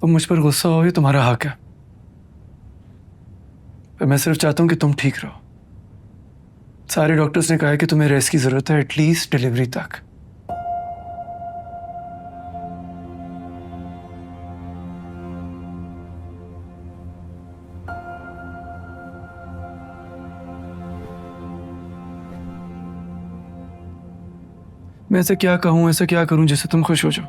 तुम मुझ पर गुस्सा हो, ये तुम्हारा हक है, पर मैं सिर्फ चाहता हूं कि तुम ठीक रहो। सारे डॉक्टर्स ने कहा है कि तुम्हें रेस्ट की जरूरत है, एटलीस्ट डिलीवरी तक। मैं ऐसे क्या कहूं, ऐसा क्या करूं जिससे तुम खुश हो जाओ?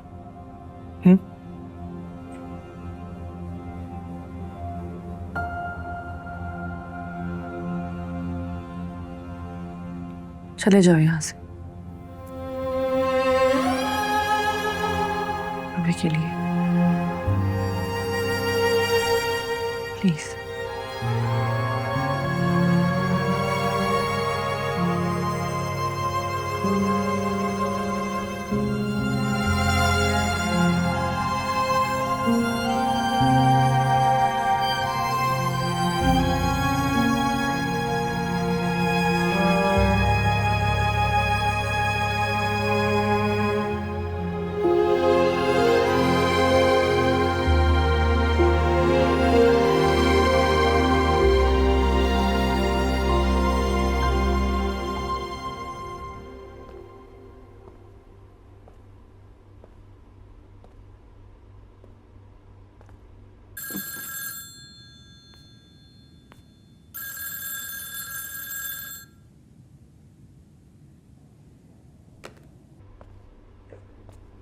चले जाओ यहाँ से अभी के लिए, प्लीज।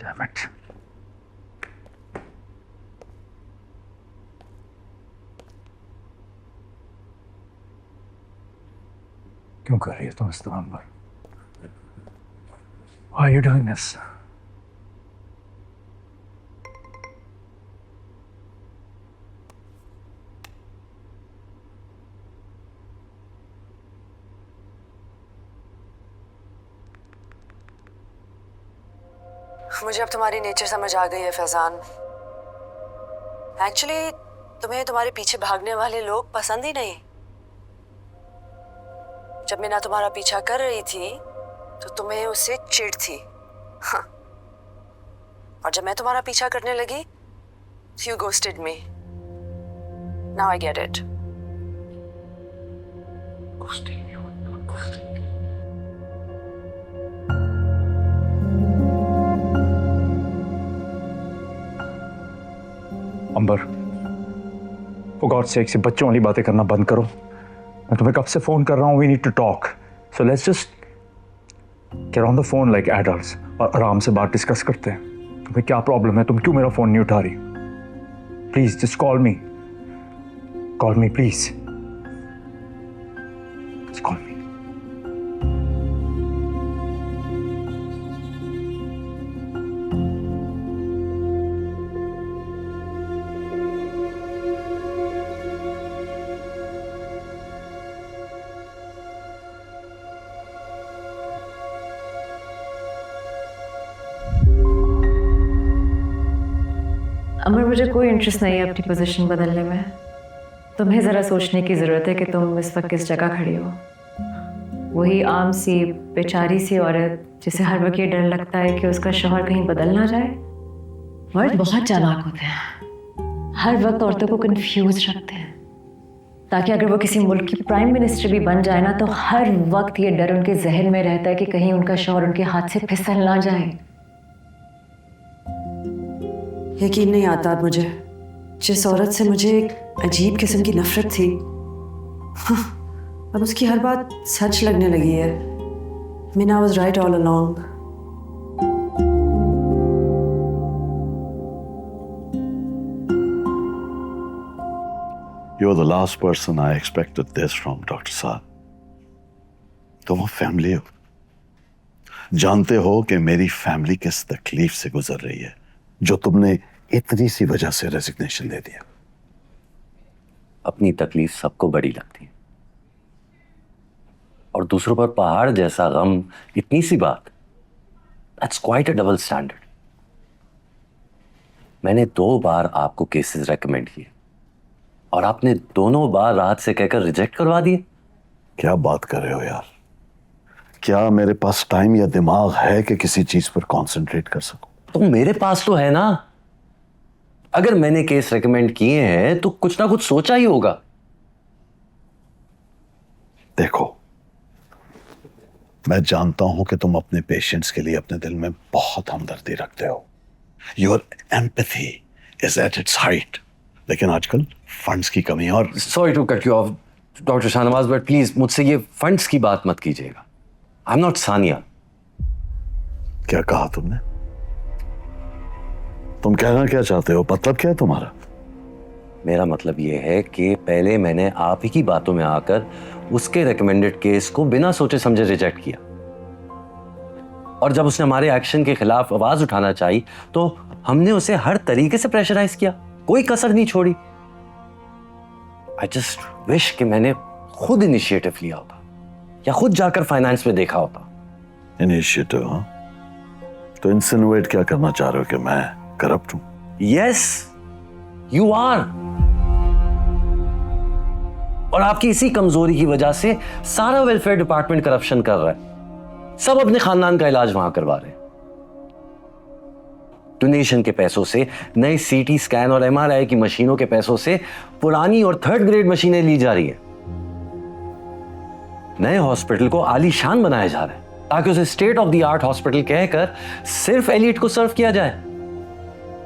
Damn it. क्यों कर रही है तुम इस्तेमाल पर? Why are you doing this? मुझे अब तुम्हारी नेचर समझ आ गई है फैजान। एक्चुअली तुम्हें तुम्हारे पीछे भागने वाले लोग पसंद ही नहीं। जब मैं ना तुम्हारा पीछा कर रही थी तो तुम्हें उससे चिढ़ थी, हाँ। और जब मैं तुम्हारा पीछा करने लगी, you ghosted me. Now I get it. Ambar, for God's sake, से बच्चों वाली बातें करना बंद करो। मैं तुम्हें कब से फोन कर रहा हूँ। We need to talk. So let's just get on the phone like adults और आराम से बात डिस्कस करते हैं। तुम्हें क्या प्रॉब्लम है? तुम क्यों मेरा फोन नहीं उठा रही? Please just call me. Call me, please. Just call me. अमर, मुझे कोई इंटरेस्ट नहीं है अपनी पोजीशन बदलने में। तुम्हें ज़रा सोचने की ज़रूरत है कि तुम इस वक्त किस जगह खड़ी हो। वही आम सी बेचारी सी औरत जिसे हर वक्त ये डर लगता है कि उसका शौहर कहीं बदल ना जाए। मर्द बहुत चालाक होते हैं, हर वक्त औरतों को कंफ्यूज रखते हैं, ताकि अगर वो किसी मुल्क की प्राइम मिनिस्टर भी बन जाए ना, तो हर वक्त ये डर उनके जहन में रहता है कि कहीं उनका शौहर उनके हाथ से फिसल ना जाए। यकीन नहीं आता अब मुझे, जिस औरत से मुझे एक अजीब किस्म की नफरत थी, हाँ, अब उसकी हर बात सच लगने लगी है। Meena was right all along. You're the last person I expected this from, Dr. Saad. तुम फैमिली हो, जानते हो कि मेरी फैमिली किस तकलीफ से गुजर रही है, जो तुमने इतनी सी वजह से रेजिग्नेशन दे दिया। अपनी तकलीफ सबको बड़ी लगती है, और दूसरों पर पहाड़ जैसा गम इतनी सी बात, that's quite a double standard. मैंने 2 बार आपको केसेस रेकमेंड किए और आपने दोनों बार राहत से कहकर रिजेक्ट करवा दिए। क्या बात कर रहे हो यार? क्या मेरे पास टाइम या दिमाग है कि किसी चीज पर कंसंट्रेट कर सकूं? तो मेरे पास तो है ना। अगर मैंने केस रेकमेंड किए हैं तो कुछ ना कुछ सोचा ही होगा। देखो, मैं जानता हूं कि तुम अपने पेशेंट्स के लिए अपने दिल में बहुत हमदर्दी रखते हो। Your empathy is at its height. लेकिन आजकल फंड्स की कमी है और sorry to cut you off doctor Shahnawaz, but please मुझसे ये फंड्स की बात मत कीजिएगा। I am not Sania. क्या कहा तुमने? तुम कहना क्या चाहते हो? मतलब क्या है तुम्हारा? मेरा मतलब ये है कि पहले मैंने आप ही की बातों में आकर उसके रिकमेंडेड केस को बिना सोचे समझे रिजेक्ट किया, और जब उसने हमारे एक्शन के खिलाफ आवाज उठाना चाहिए तो हमने उसे हर तरीके से प्रेशराइज किया, कोई कसर नहीं छोड़ी। आई जस्ट विश कि मैंने खुद इनिशिएटिव लिया होता या खुद जाकर फाइनेंस में देखा होता। इनिशिएटिव? हाँ, तो इंसिनुएट क्या करना चाह रहे हो कि मैं करप्ट हूं? Yes, you are. और आपकी इसी कमजोरी की वजह से सारा वेलफेयर डिपार्टमेंट करप्शन कर रहा है। सब अपने खानदान का इलाज वहां करवा रहे हैं। डोनेशन के पैसों से नए सीटी स्कैन और एमआरआई की मशीनों के पैसों से पुरानी और थर्ड ग्रेड मशीनें ली जा रही है। नए हॉस्पिटल को आलीशान बनाया जा रहा है ताकि उसे state of the art hospital कहकर सिर्फ एलिट को सर्व किया जाए।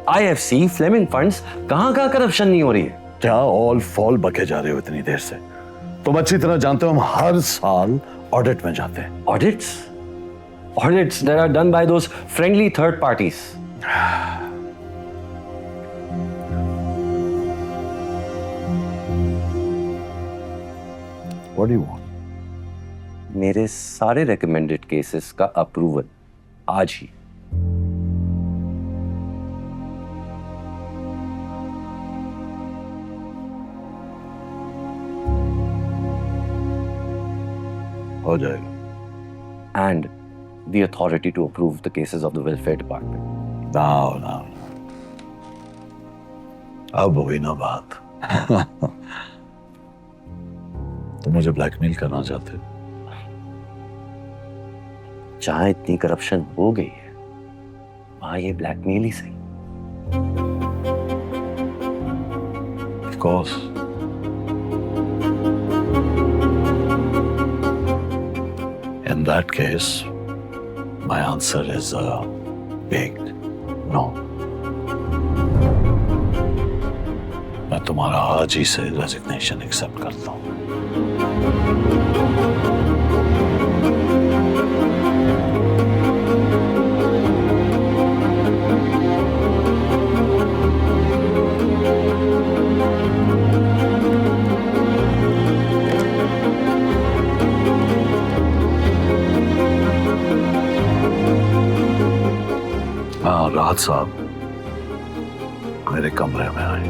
आईएफसी, फ्लेमिंग फंड्स, कहां करप्शन नहीं हो रही है। क्या ऑल फॉल बके जा रहे हो इतनी देर से? तुम अच्छी तरह जानते हो हम हर साल ऑडिट में जाते हैं। Audits that are done by those friendly third parties. What do you want? मेरे सारे recommended cases का अप्रूवल आज ही। हो जाएगा। And the authority to approve the cases of the welfare department. ना अब हुई ना बात। तुम मुझे ब्लैकमेल करना चाहते हो? जहां इतनी करप्शन हो गई है वहां ये ब्लैकमेल ही सही। Of course. In that case, my answer is a big no. मैं तुम्हारा आज ही से रेजिग्नेशन एक्सेप्ट करता हूं। हाँ, राहत साहब मेरे कमरे में आए।